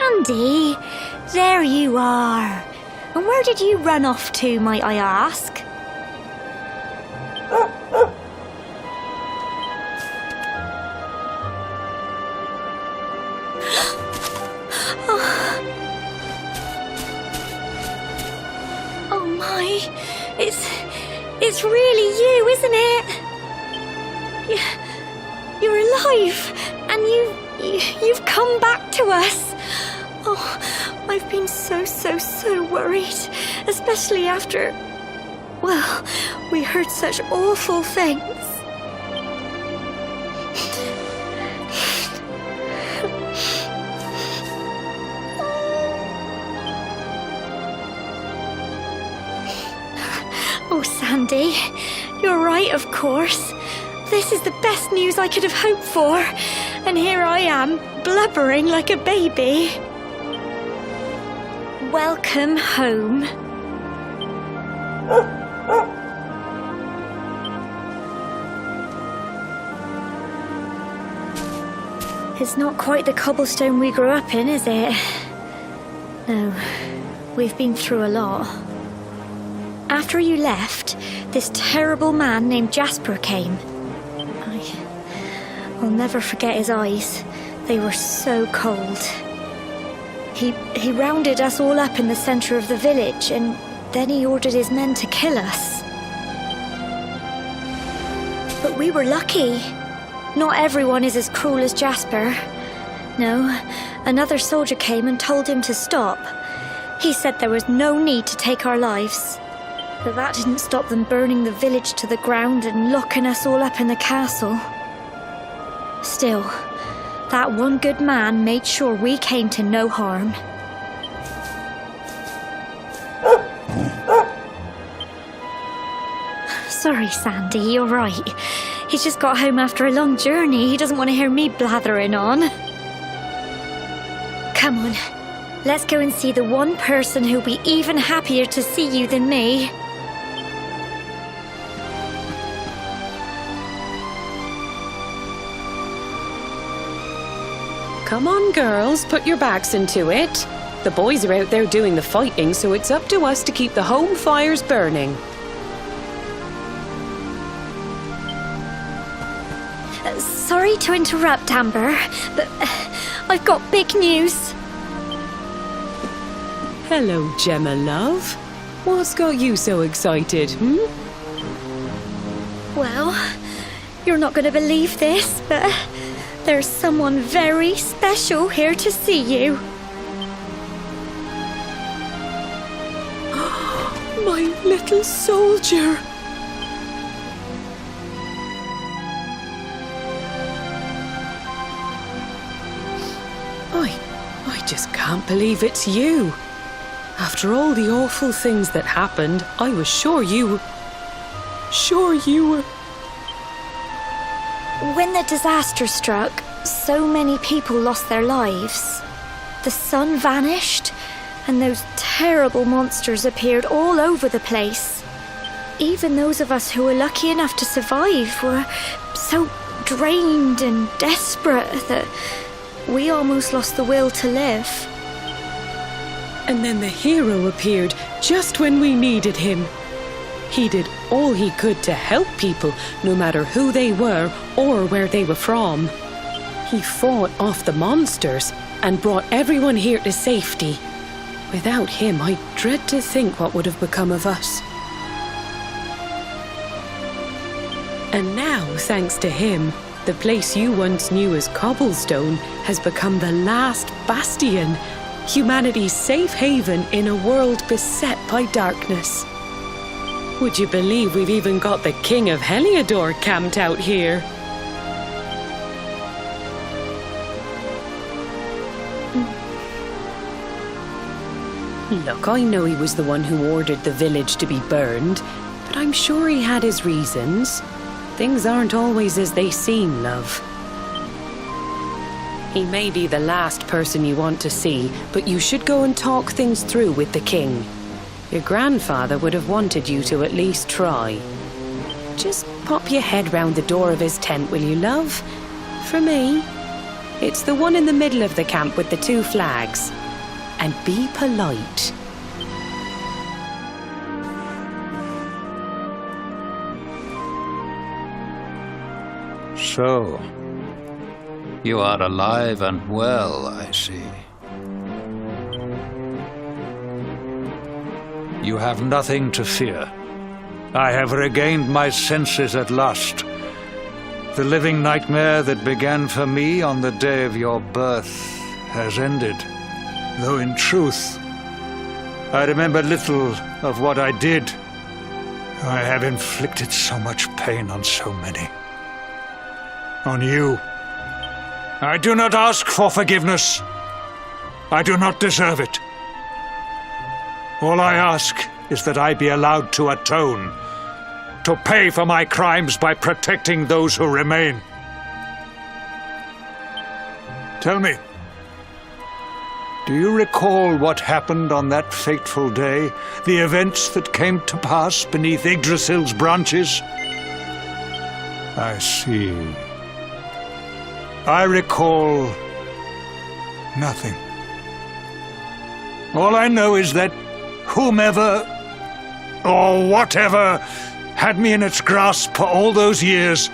Sandy, there you are. And where did you run off to, might I ask? Oh my, it's really you, isn't it? You're alive, and you've come back to us. Oh, I've been so worried, especially after, well, we heard such awful things. Oh, Sandy, you're right, of course. This is the best news I could have hoped for. And here I am, blubbering like a baby. Welcome home. It's not quite the cobblestone we grew up in, is it? No, we've been through a lot. After you left, this terrible man named Jasper came. I'll never forget his eyes. They were so cold. He rounded us all up in the center of the village, and then he ordered his men to kill us. But we were lucky. Not everyone is as cruel as Jasper. No, another soldier came and told him to stop. He said there was no need to take our lives. But that didn't stop them burning the village to the ground and locking us all up in the castle. Still, that one good man made sure we came to no harm. Sorry, Sandy, you're right. He's just got home after a long journey. He doesn't want to hear me blathering on. Come on, let's go and see the one person who'll be even happier to see you than me. Come on, girls, put your backs into it. The boys are out there doing the fighting, so it's up to us to keep the home fires burning. Sorry to interrupt, Amber, but I've got big news. Hello, Gemma, love. What's got you so excited, Well, you're not going to believe this, but there's someone very special here to see you. My little soldier. I just can't believe it's you. After all the awful things that happened, I was sure you were... When the disaster struck, so many people lost their lives. The sun vanished, and those terrible monsters appeared all over the place. Even those of us who were lucky enough to survive were so drained and desperate that we almost lost the will to live. And then the hero appeared just when we needed him. He did all he could to help people, no matter who they were or where they were from. He fought off the monsters and brought everyone here to safety. Without him, I dread to think what would have become of us. And now, thanks to him, the place you once knew as Cobblestone has become the last Bastion, humanity's safe haven in a world beset by darkness. Would you believe we've even got the King of Heliodor camped out here? Look, I know he was the one who ordered the village to be burned, but I'm sure he had his reasons. Things aren't always as they seem, love. He may be the last person you want to see, but you should go and talk things through with the king. Your grandfather would have wanted you to at least try. Just pop your head round the door of his tent, will you, love? For me. It's the one in the middle of the camp with the 2 flags. And be polite. So, you are alive and well, I see. You have nothing to fear. I have regained my senses at last. The living nightmare that began for me on the day of your birth has ended. Though in truth, I remember little of what I did. I have inflicted so much pain on so many. On you. I do not ask for forgiveness. I do not deserve it. All I ask is that I be allowed to atone, to pay for my crimes by protecting those who remain. Tell me, do you recall what happened on that fateful day? The events that came to pass beneath Yggdrasil's branches? I see. I recall nothing. All I know is that whomever or whatever had me in its grasp for all those years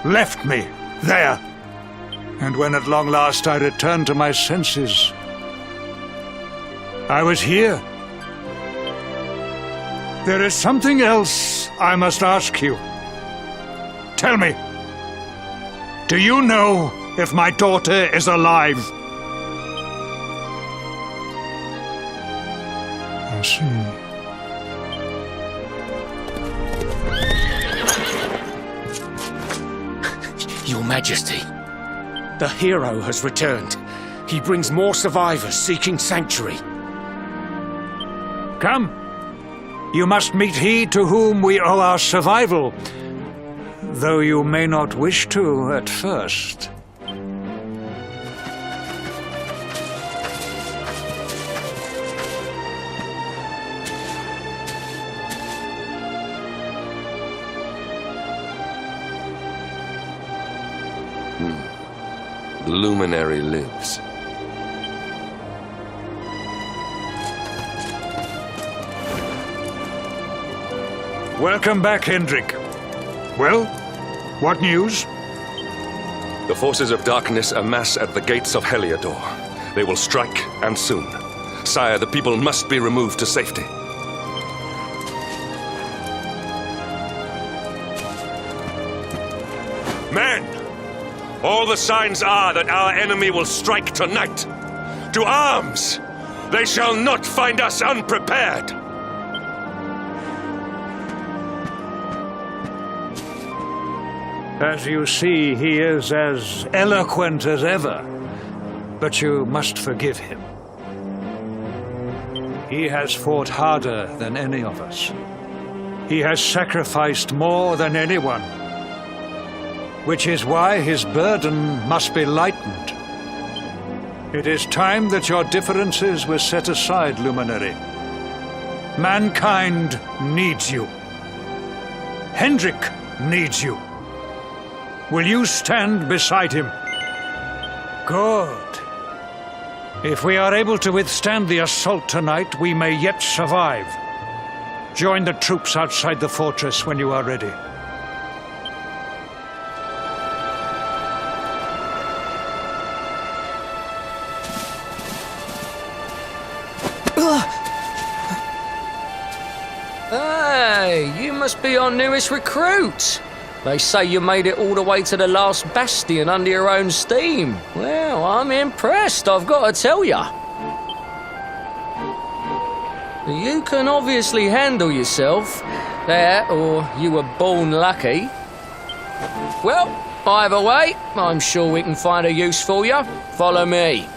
left me there. And when at long last I returned to my senses, I was here. There is something else I must ask you. Tell me, do you know if my daughter is alive? I see. Your Majesty, the hero has returned. He brings more survivors seeking sanctuary. Come. You must meet he to whom we owe our survival, though you may not wish to at first. The luminary lives. Welcome back, Hendrik. Well, what news? The forces of darkness amass at the gates of Heliodor. They will strike, and soon. Sire, the people must be removed to safety. Men! All the signs are that our enemy will strike tonight. To arms! They shall not find us unprepared! As you see, he is as eloquent as ever, but you must forgive him. He has fought harder than any of us. He has sacrificed more than anyone, which is why his burden must be lightened. It is time that your differences were set aside, Luminary. Mankind needs you. Hendrik needs you. Will you stand beside him? Good. If we are able to withstand the assault tonight, we may yet survive. Join the troops outside the fortress when you are ready. Hey, you must be our newest recruit. They say you made it all the way to the last Bastion under your own steam. Well, I'm impressed, I've got to tell ya. You can obviously handle yourself. That, or you were born lucky. Well, either way, I'm sure we can find a use for you. Follow me.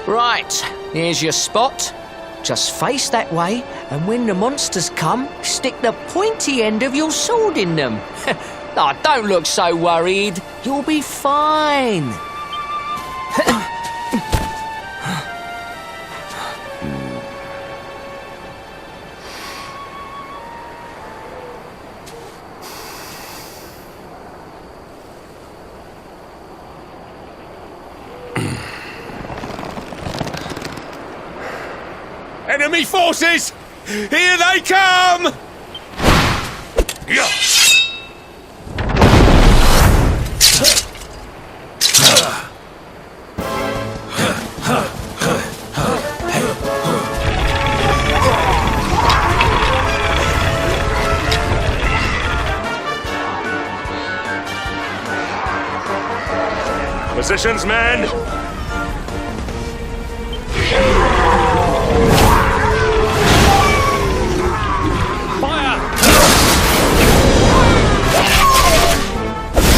Right, here's your spot. Just face that way, and when the monsters come, stick the pointy end of your sword in them. Oh, don't look so worried. You'll be fine. enemy forces! Here they come! Yeah. Positions, men!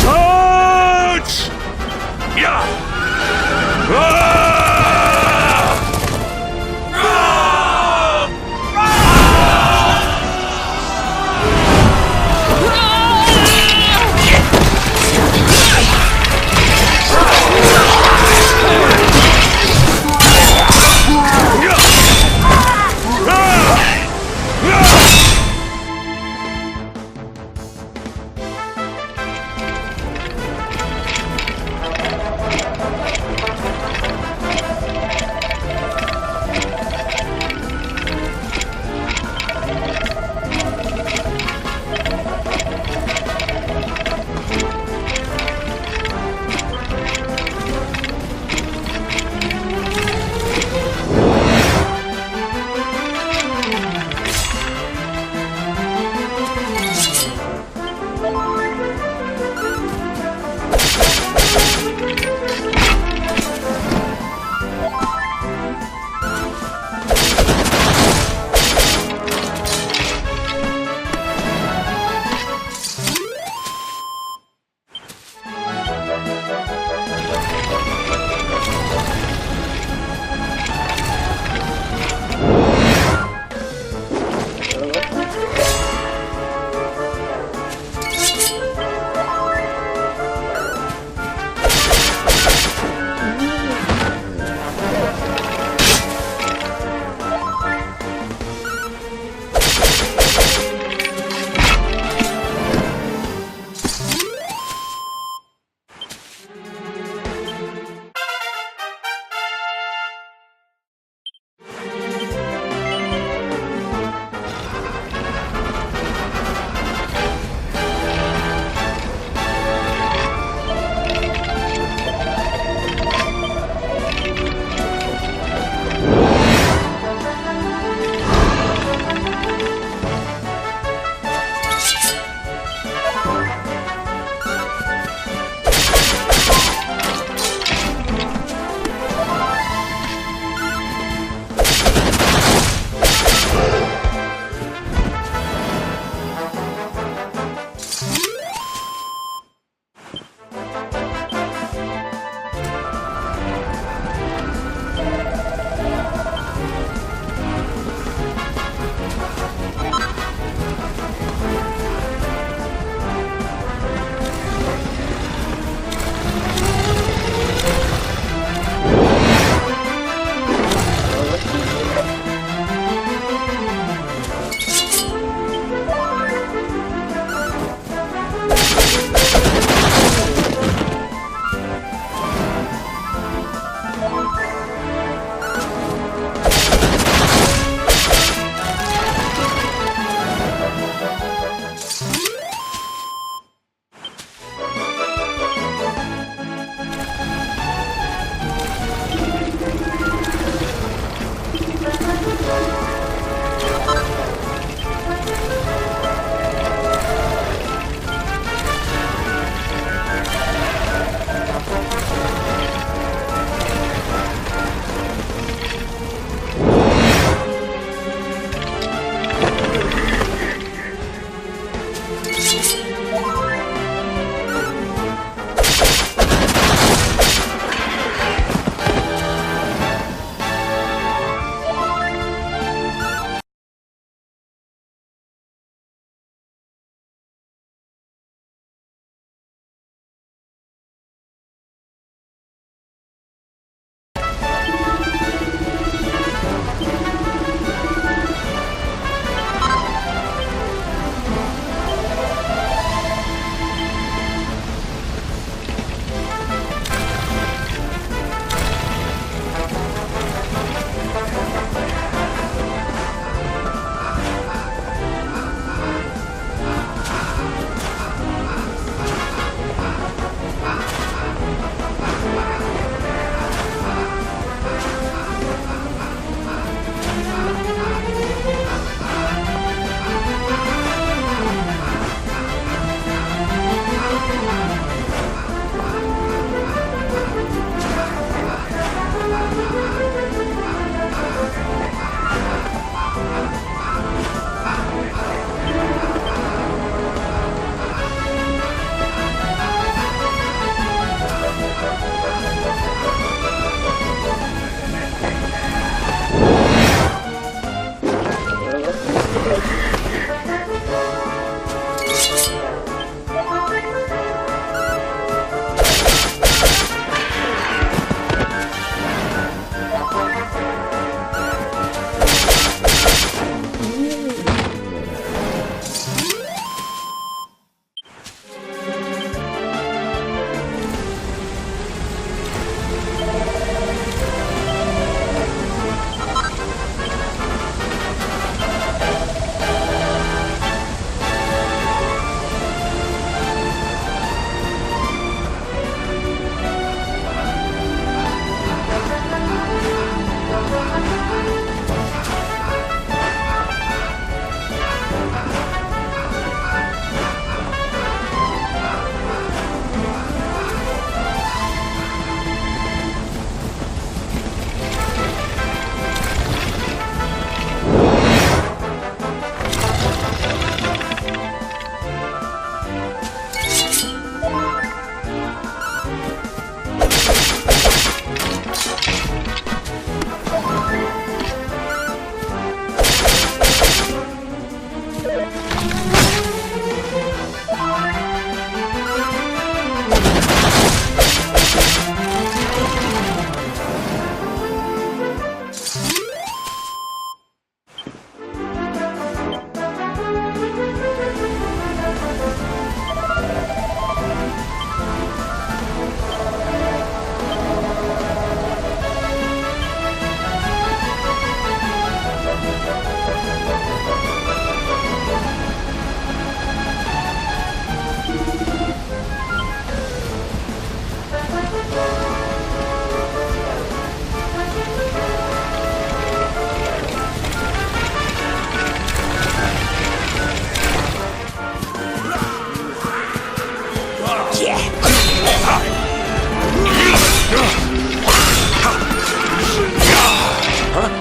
Charge! Yeah!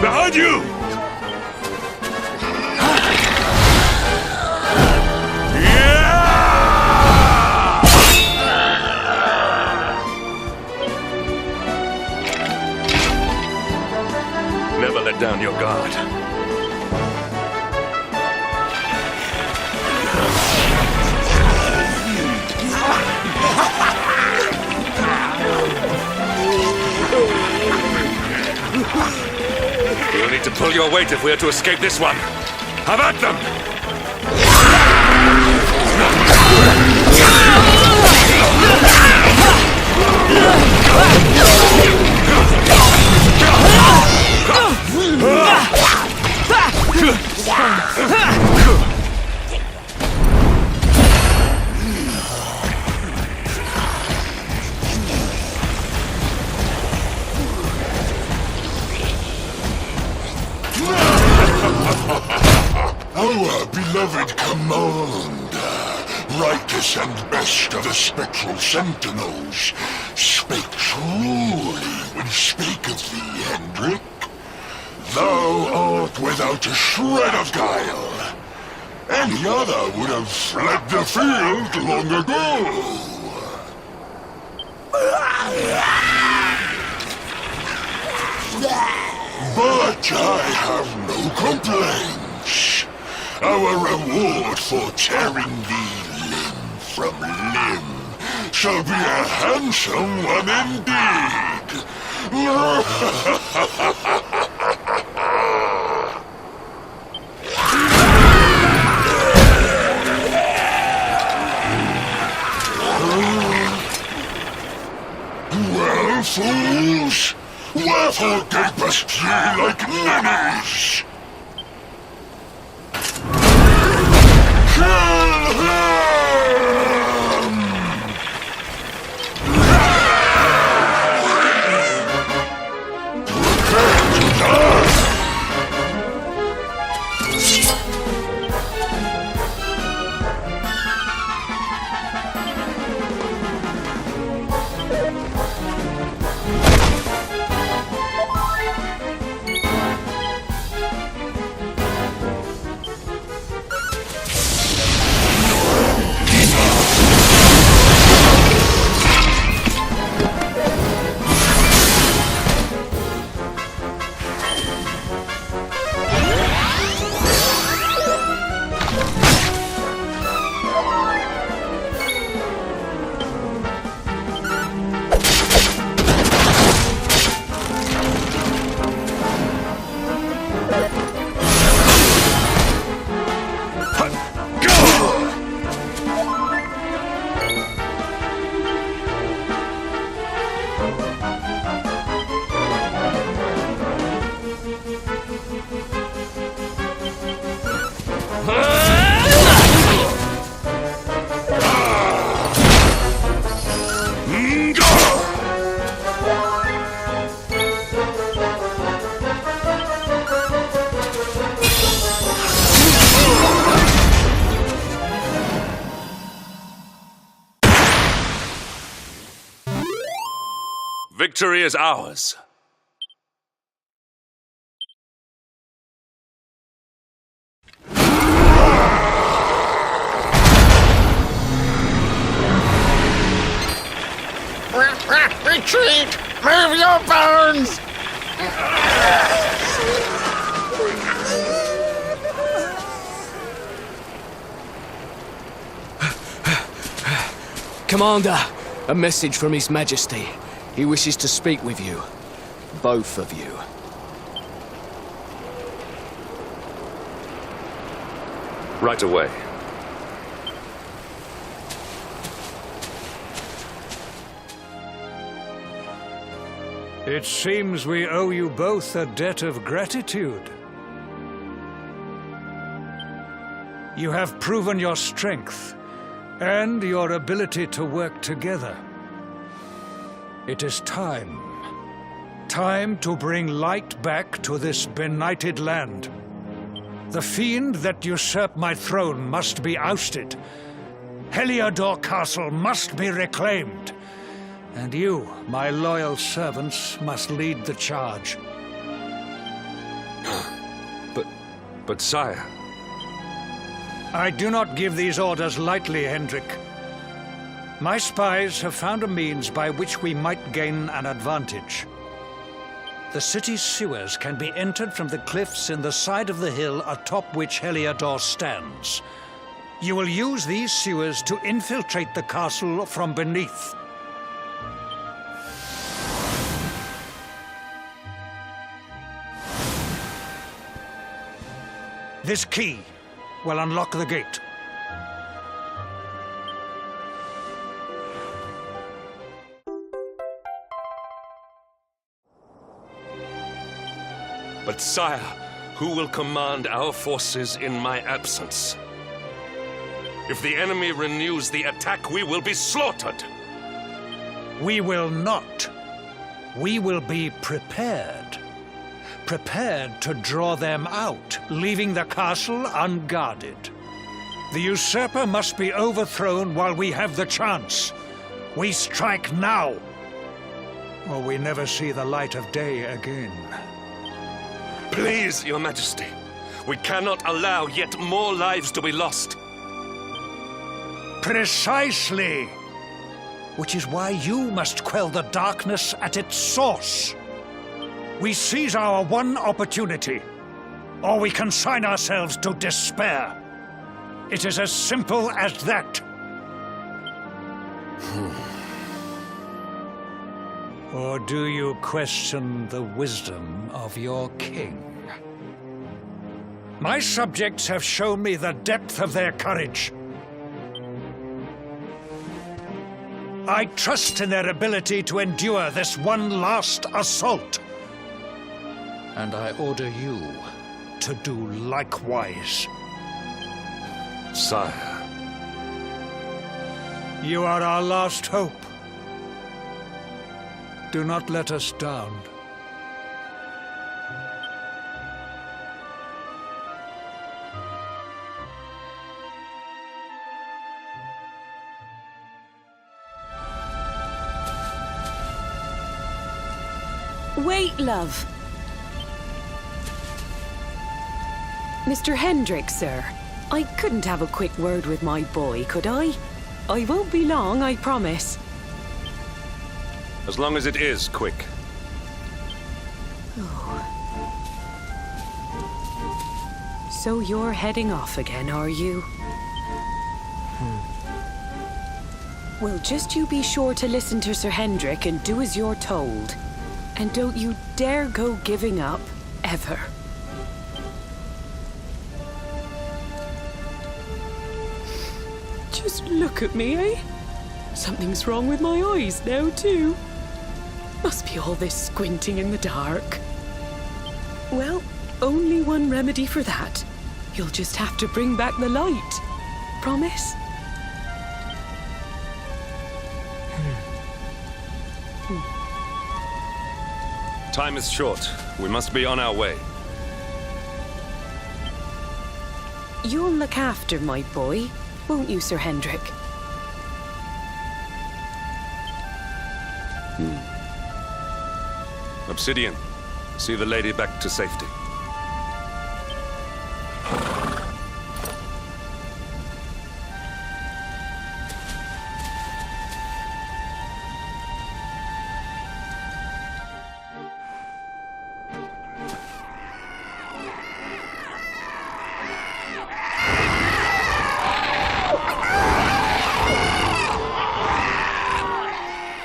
Behind you! Never let down your guard. We'll need to pull your weight if we are to escape this one. Have at them! Our beloved commander, rightest and best of the spectral sentinels, spake truly when spaketh thee, Hendrik. Thou art without a shred of guile. Any other would have fled the field long ago. But I have no complaints. Our reward for tearing thee limb from limb shall be a handsome one indeed. Well, fools, wherefore gapest ye like ninnies? Kill him! Prepare to die! Victory is ours. Retreat! Move your bones! Commander, a message from His Majesty. He wishes to speak with you. Both of you. Right away. It seems we owe you both a debt of gratitude. You have proven your strength and your ability to work together. It is time. Time to bring light back to this benighted land. The fiend that usurped my throne must be ousted. Heliodor Castle must be reclaimed. And you, my loyal servants, must lead the charge. But sire... I do not give these orders lightly, Hendrik. My spies have found a means by which we might gain an advantage. The city's sewers can be entered from the cliffs in the side of the hill atop which Heliodor stands. You will use these sewers to infiltrate the castle from beneath. This key will unlock the gate. But sire, who will command our forces in my absence? If the enemy renews the attack, we will be slaughtered. We will not. We will be prepared. Prepared to draw them out, leaving the castle unguarded. The usurper must be overthrown while we have the chance. We strike now, or we never see the light of day again. Please, Your Majesty, we cannot allow yet more lives to be lost. Precisely! Which is why you must quell the darkness at its source. We seize our one opportunity, or we consign ourselves to despair. It is as simple as that. Or do you question the wisdom of your king? My subjects have shown me the depth of their courage. I trust in their ability to endure this one last assault. And I order you to do likewise. Sire. You are our last hope. Do not let us down. Wait, love. Mr. Hendrik, sir. I couldn't have a quick word with my boy, could I? I won't be long, I promise. As long as it is quick. Oh. So you're heading off again, are you? Well, just you be sure to listen to Sir Hendrik and do as you're told. And don't you dare go giving up, ever. Just look at me, eh? Something's wrong with my eyes now, too. Must be all this squinting in the dark. Well, only one remedy for that. You'll just have to bring back the light. Promise? Time is short. We must be on our way. You'll look after my boy, won't you, Sir Hendrik? Obsidian, see the lady back to safety.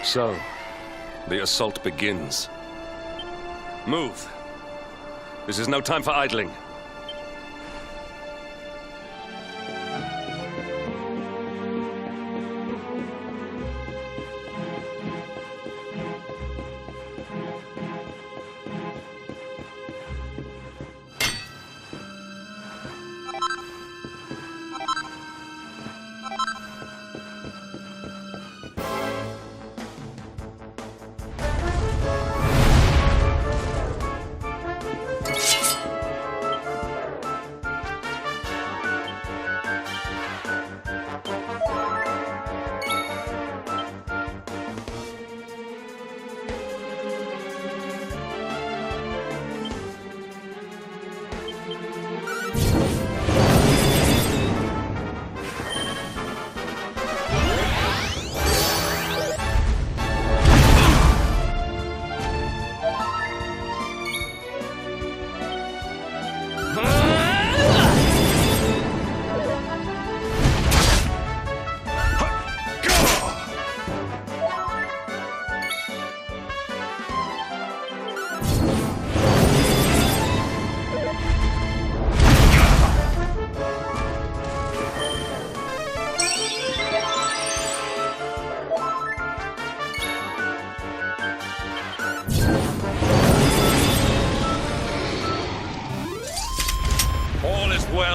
So, the assault begins. Move. This is no time for idling.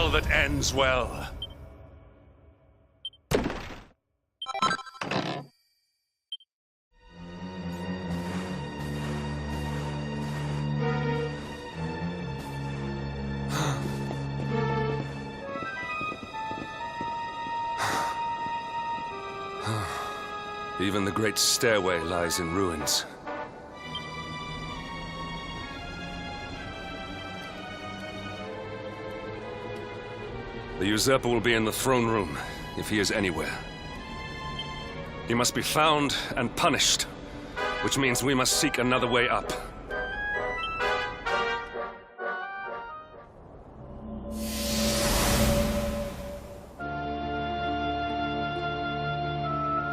all that ends well. Even the great stairway lies in ruins. The usurper will be in the throne room, if he is anywhere. He must be found and punished, which means we must seek another way up.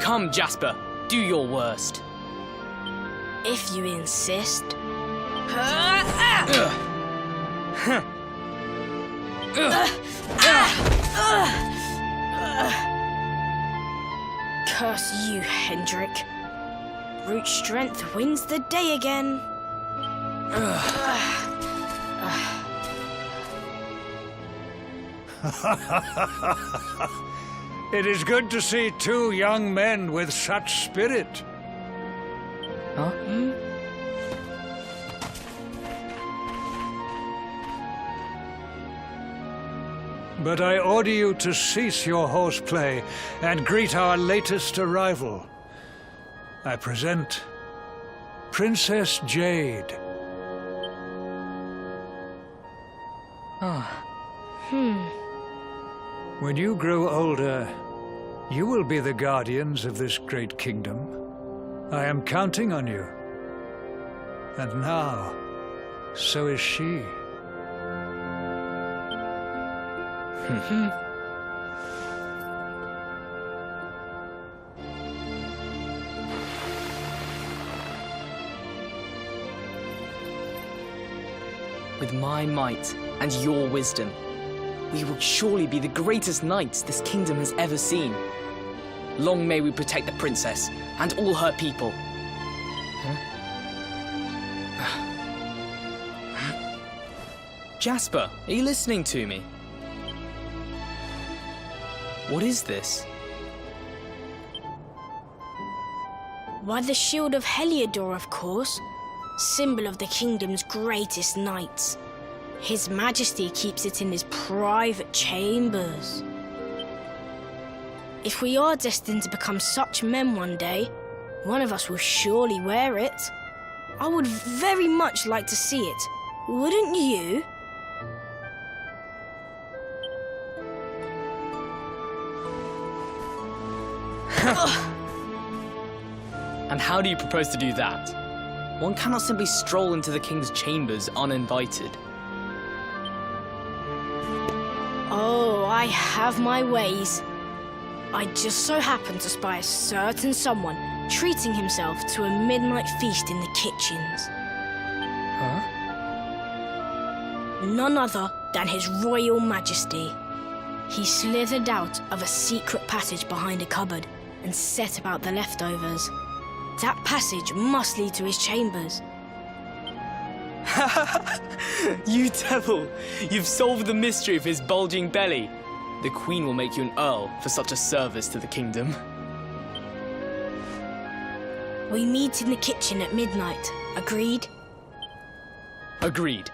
Come, Jasper, do your worst. If you insist. Curse you, Hendrik. Brute strength wins the day again. It is good to see two young men with such spirit. Huh? But I order you to cease your horseplay and greet our latest arrival. I present Princess Jade. When you grow older, you will be the guardians of this great kingdom. I am counting on you. And now, so is she. With my might and your wisdom, we will surely be the greatest knights this kingdom has ever seen. Long may we protect the princess and all her people. Jasper, are you listening to me? What is this? Why, the shield of Heliodor, of course. Symbol of the kingdom's greatest knights. His Majesty keeps it in his private chambers. If we are destined to become such men one day, one of us will surely wear it. I would very much like to see it. Wouldn't you? And how do you propose to do that? One cannot simply stroll into the king's chambers uninvited. Oh, I have my ways. I just so happened to spy a certain someone treating himself to a midnight feast in the kitchens. Huh? None other than His Royal Majesty. He slithered out of a secret passage behind a cupboard and set about the leftovers. That passage must lead to his chambers. You devil! You've solved the mystery of his bulging belly. The Queen will make you an earl for such a service to the kingdom. We meet in the kitchen at midnight. Agreed? Agreed.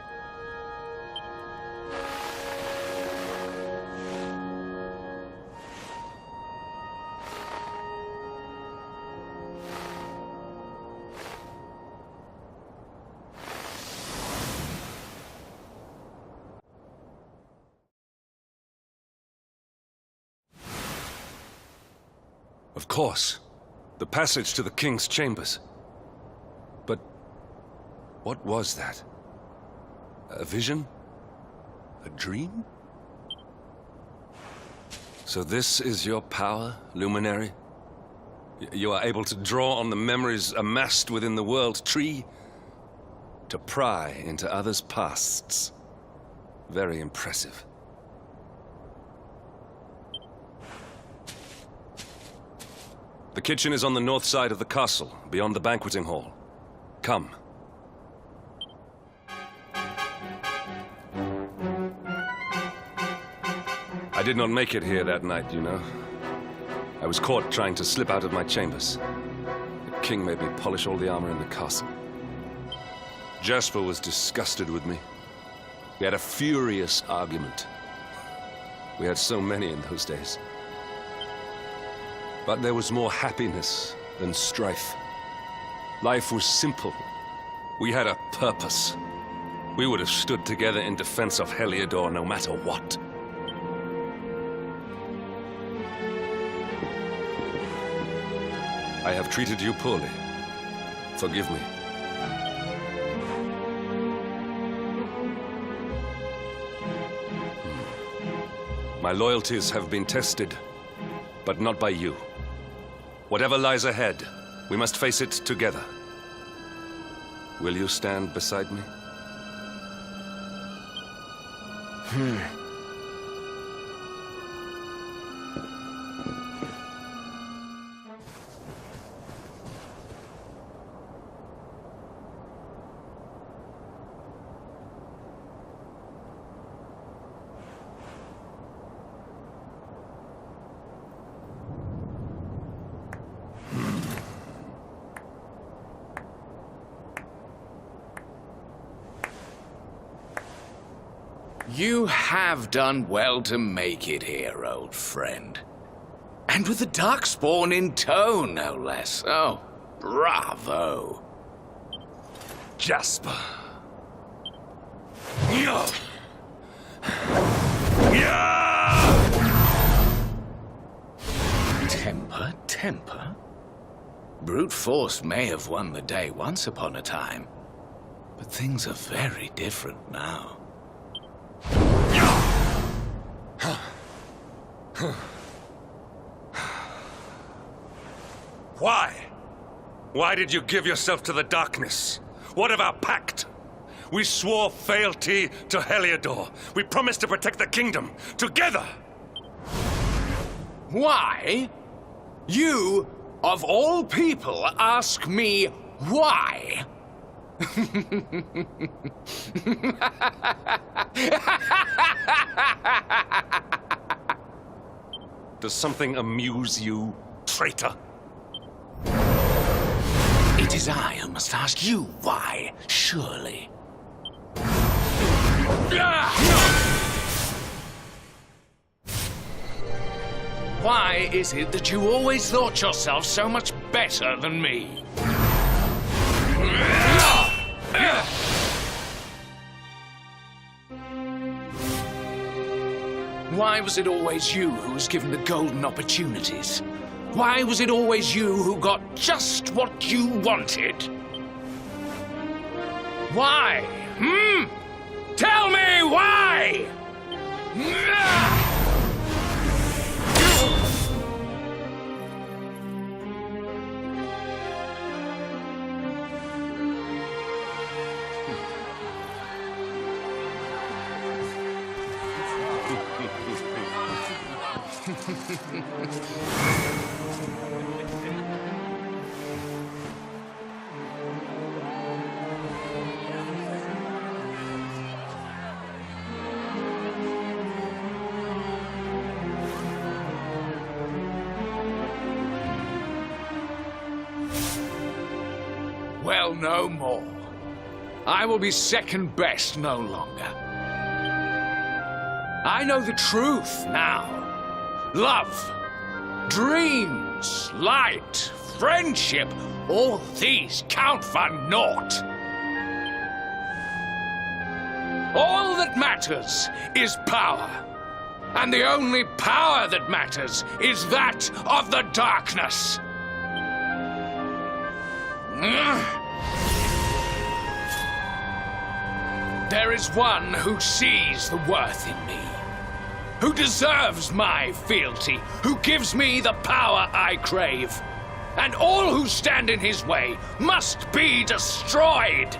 Of course. The passage to the king's chambers. But what was that? A vision? A dream? So this is your power, Luminary? You are able to draw on the memories amassed within the world tree to pry into others' pasts. Very impressive. The kitchen is on the north side of the castle, beyond the banqueting hall. Come. I did not make it here that night, you know. I was caught trying to slip out of my chambers. The king made me polish all the armor in the castle. Jasper was disgusted with me. We had a furious argument. We had so many in those days. But there was more happiness than strife. Life was simple. We had a purpose. We would have stood together in defense of Heliodor no matter what. I have treated you poorly. Forgive me. My loyalties have been tested, but not by you. Whatever lies ahead, we must face it together. Will you stand beside me? You have done well to make it here, old friend. And with the Darkspawn in tow, no less. Oh, bravo. Jasper. Temper, temper. Brute force may have won the day once upon a time, but things are very different now. Why? Why did you give yourself to the darkness? What of our pact? We swore fealty to Heliodor. We promised to protect the kingdom, together! Why? You, of all people, ask me why? Does something amuse you, traitor? It is I who must ask you why, surely. Why is it that you always thought yourself so much better than me? Why was it always you who was given the golden opportunities? Why was it always you who got just what you wanted? Why? Tell me why! Well, no more. I will be second best no longer. I know the truth now. Love, dreams, light, friendship, all these count for naught. All that matters is power. And the only power that matters is that of the darkness. There is one who sees the worth in me, who deserves my fealty, who gives me the power I crave. And all who stand in his way must be destroyed.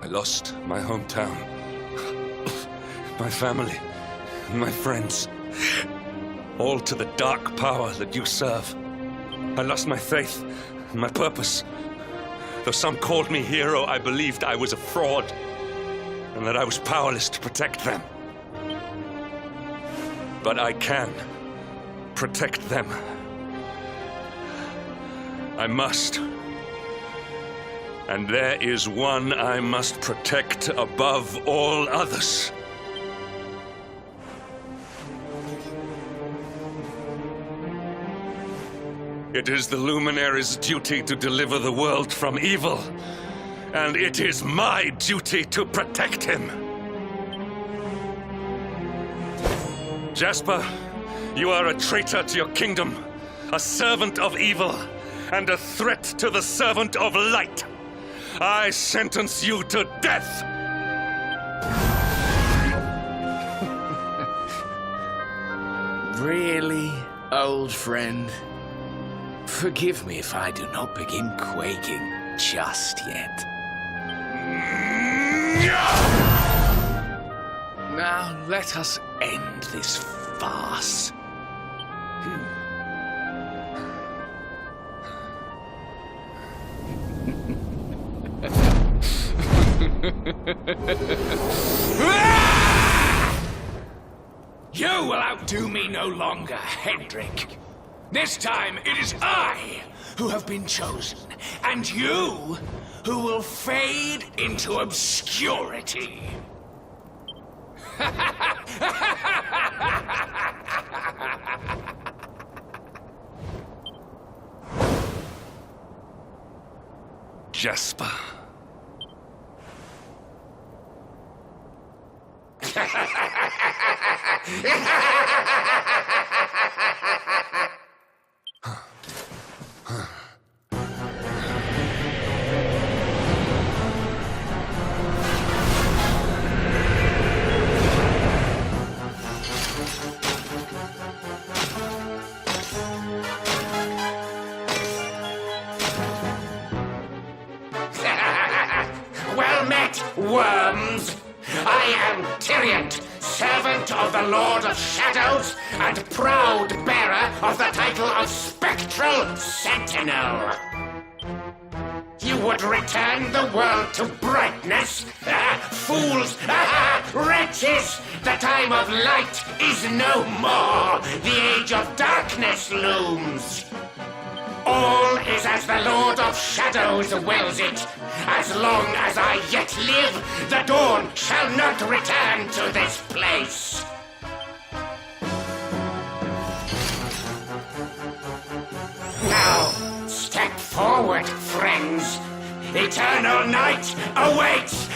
I lost my hometown, my family, my friends. all to the dark power that you serve. I lost my faith and my purpose. Though some called me hero, I believed I was a fraud, and that I was powerless to protect them. But I can protect them. I must. And there is one I must protect above all others. It is the Luminary's duty to deliver the world from evil, and it is my duty to protect him. Jasper, you are a traitor to your kingdom, a servant of evil, and a threat to the servant of light. I sentence you to death! Really, old friend? Forgive me if I do not begin quaking just yet. Now let us end this farce. You will outdo me no longer, Hendrik. This time it is I who have been chosen, and you who will fade into obscurity. Jasper. Well met, worms! I am Tyriant, servant of the Lord of Shadows, and proud bearer of the title of Spectral Sentinel. You would return the world to brightness? Fools! Wretches! The time of light is no more! The age of darkness looms! All is as the Lord of Shadows wills it. As long as I yet live, the dawn shall not return to this place. Now, step forward, friends. Eternal night awaits!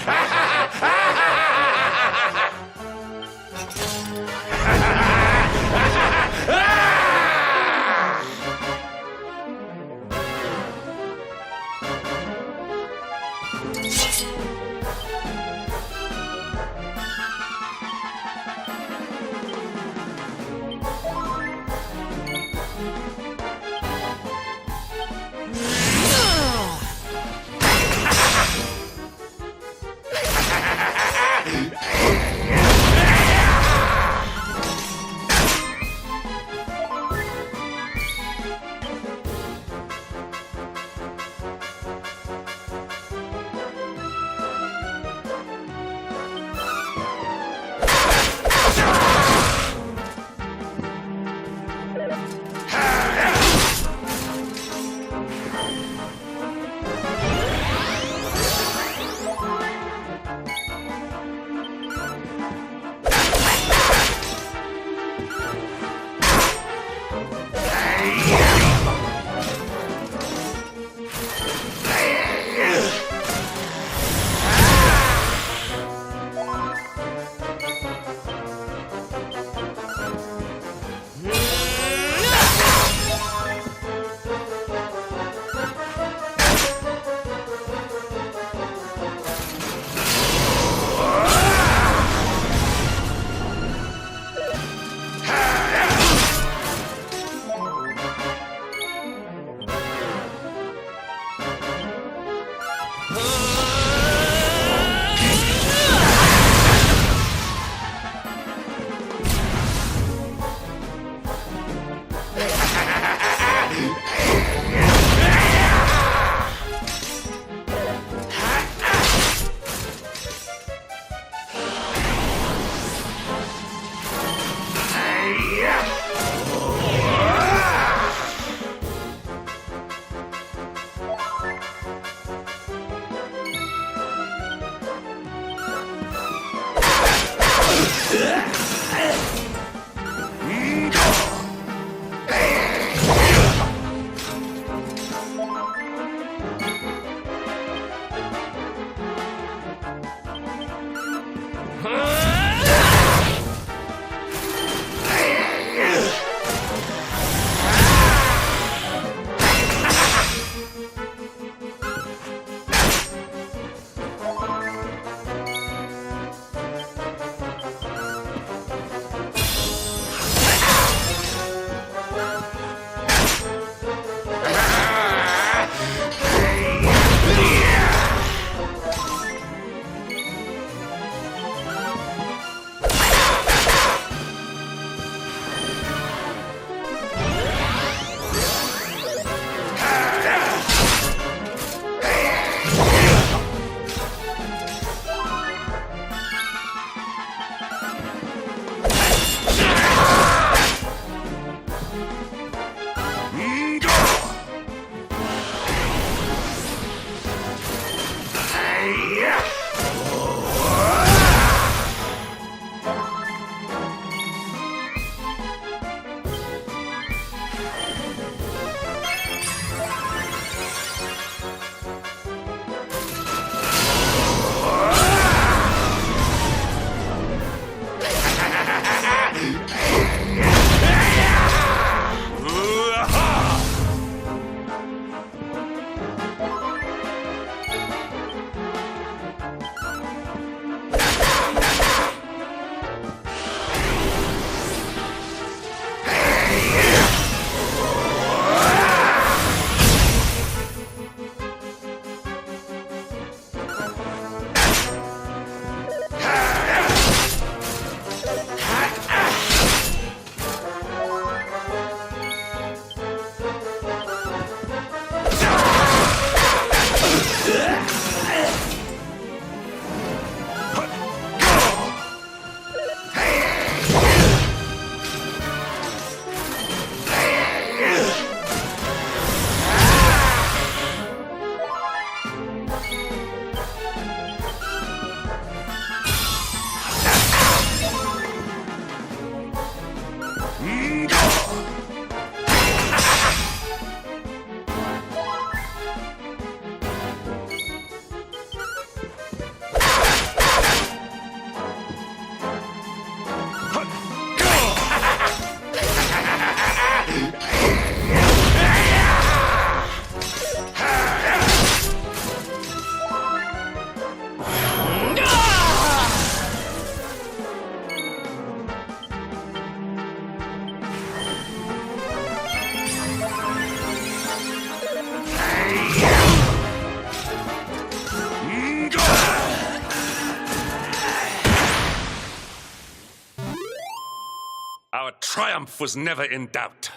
Our triumph was never in doubt.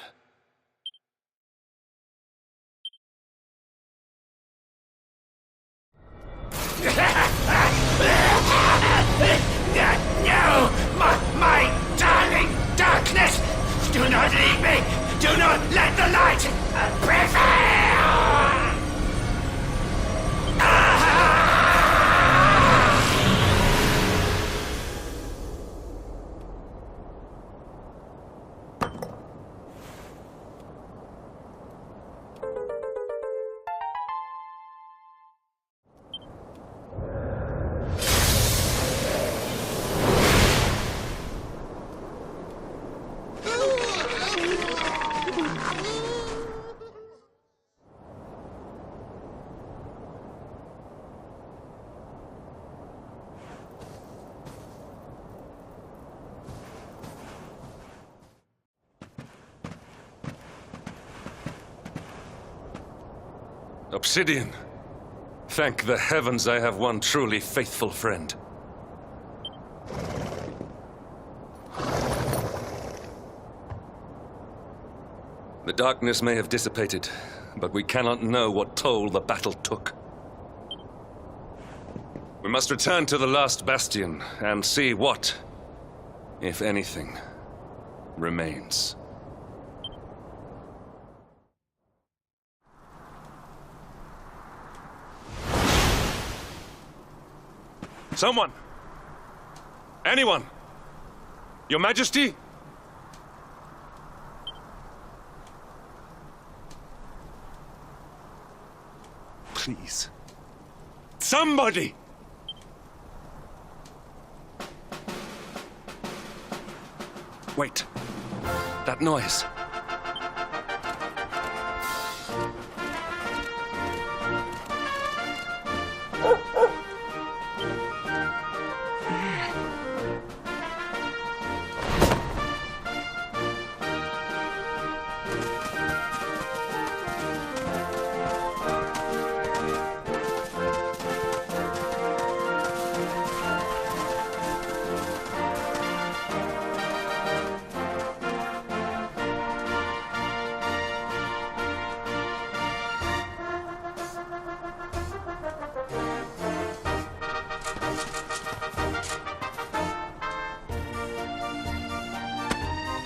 No! My darling darkness! Do not leave me! Do not let the light prevail! Obsidian. Thank the heavens I have one truly faithful friend. The darkness may have dissipated, but we cannot know what toll the battle took. We must return to the last Bastion and see what, if anything, remains. Someone! Anyone! Your Majesty? Please. Somebody! Wait. That noise.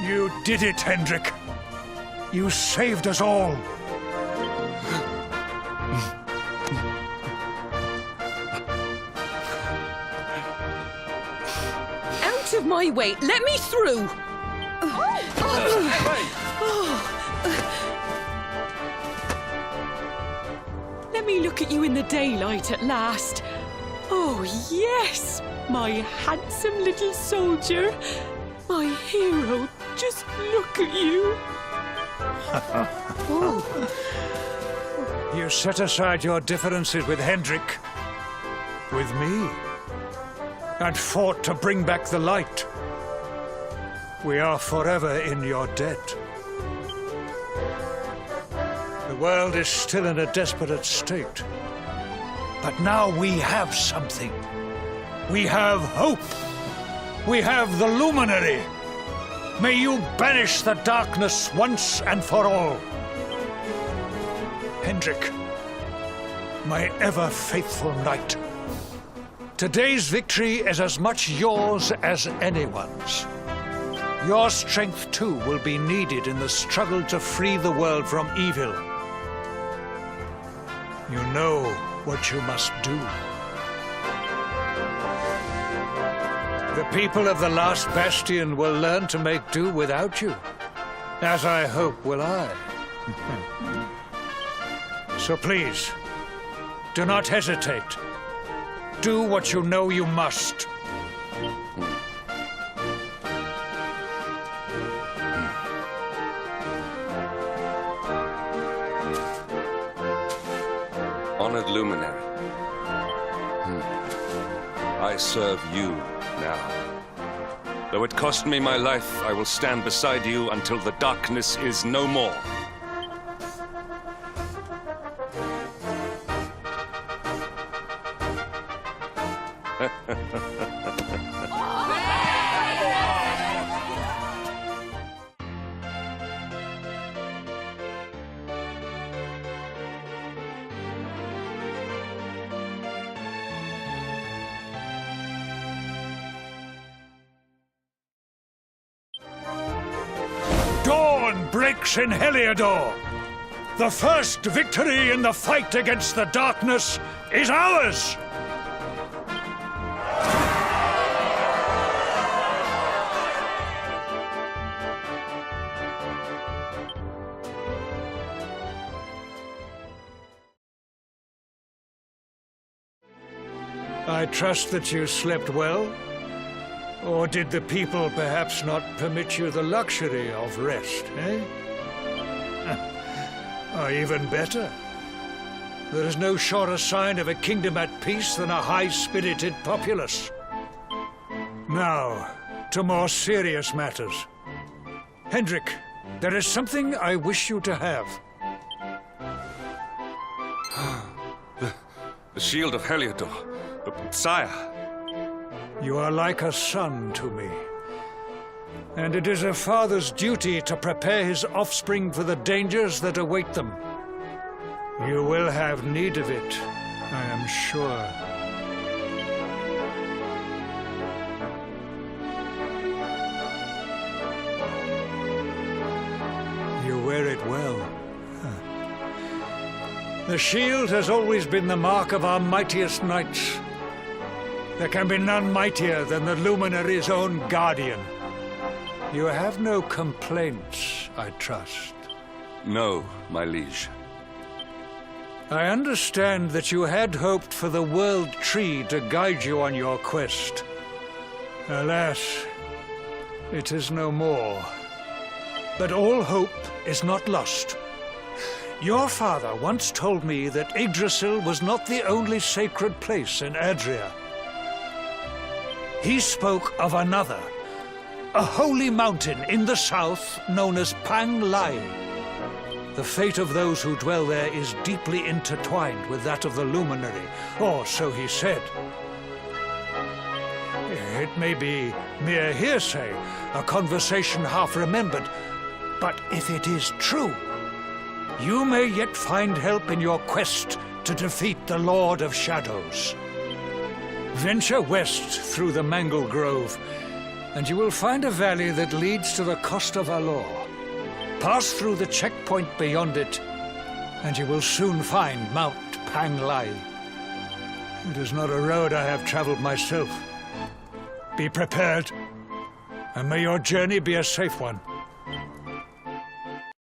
You did it, Hendrik. You saved us all. Out of my way! Let me through! Let me look at you in the daylight at last. Oh, yes! My handsome little soldier. My hero. Just look at you. You set aside your differences with Hendrik, with me, and fought to bring back the light. We are forever in your debt. The world is still in a desperate state. But now we have something. We have hope. We have the Luminary. May you banish the darkness once and for all. Hendrik, my ever-faithful knight, today's victory is as much yours as anyone's. Your strength, too, will be needed in the struggle to free the world from evil. You know what you must do. The people of the last Bastion will learn to make do without you, as I hope will I. So please, do not hesitate. Do what you know you must. Honored Luminary, I serve you now. Though it cost me my life, I will stand beside you until the darkness is no more. Dawn breaks in Heliodor. The first victory in the fight against the darkness is ours! I trust that you slept well. Or did the people perhaps not permit you the luxury of rest, eh? Or even better, there is no surer sign of a kingdom at peace than a high-spirited populace. Now, to more serious matters. Hendrik, there is something I wish you to have. The shield of Heliodor. Sire. You are like a son to me. And it is a father's duty to prepare his offspring for the dangers that await them. You will have need of it, I am sure. You wear it well. The shield has always been the mark of our mightiest knights. There can be none mightier than the Luminary's own guardian. You have no complaints, I trust. No, my liege. I understand that you had hoped for the World Tree to guide you on your quest. Alas, it is no more. But all hope is not lost. Your father once told me that Yggdrasil was not the only sacred place in Adria. He spoke of another, a holy mountain in the south known as Pang Lai. The fate of those who dwell there is deeply intertwined with that of the luminary, or so he said. It may be mere hearsay, a conversation half remembered, but if it is true, you may yet find help in your quest to defeat the Lord of Shadows. Venture west through the Mangle Grove, and you will find a valley that leads to the Costa Valor. Pass through the checkpoint beyond it, and you will soon find Mount Pang Lai. It is not a road I have traveled myself. Be prepared, and may your journey be a safe one.